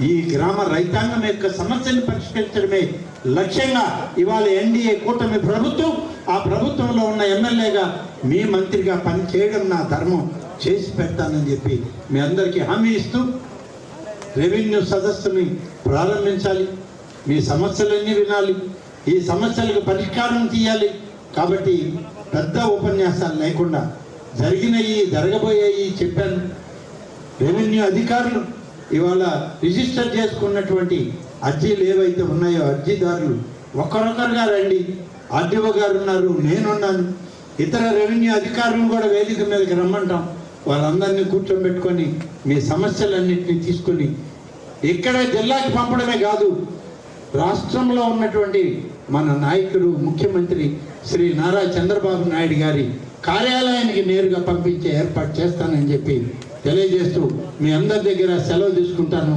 ఈ గ్రామ రైతాంగం యొక్క సమస్యను పరిష్కరించడమే లక్ష్యంగా ఇవాళ ఎన్డీఏ కూటమి ప్రభుత్వం, ఆ ప్రభుత్వంలో ఉన్న ఎమ్మెల్యేగా మీ మంత్రిగా పనిచేయడం నా ధర్మం, చేసి పెడతానని చెప్పి మీ అందరికీ హామీ ఇస్తూ రెవెన్యూ సదస్సుని ప్రారంభించాలి. మీ సమస్యలన్నీ వినాలి, ఈ సమస్యలకు పరిష్కారం తీయాలి. కాబట్టి పెద్ద ఉపన్యాసాలు లేకుండా జరగబోయేవి చెప్పాను. రెవెన్యూ అధికారులు ఇవాళ రిజిస్టర్ చేసుకున్నటువంటి అర్జీలు ఏవైతే ఉన్నాయో అర్జీదారులు ఒక్కరొక్కరుగా రండి. ఆర్డీఓ గారు ఉన్నారు, నేనున్నాను, ఇతర రెవెన్యూ అధికారులను కూడా వేదిక మీదకి రమ్మంటాం. వాళ్ళందరినీ కూర్చోబెట్టుకొని మీ సమస్యలన్నింటినీ తీసుకొని ఇక్కడ జిల్లాకి పంపడమే కాదు, రాష్ట్రంలో ఉన్నటువంటి మన నాయకుడు ముఖ్యమంత్రి శ్రీ నారా చంద్రబాబు నాయుడు గారి కార్యాలయానికి నేరుగా పంపించే ఏర్పాటు చేస్తానని చెప్పి తెలియజేస్తూ మీ అందరి దగ్గర సెలవు తీసుకుంటాను.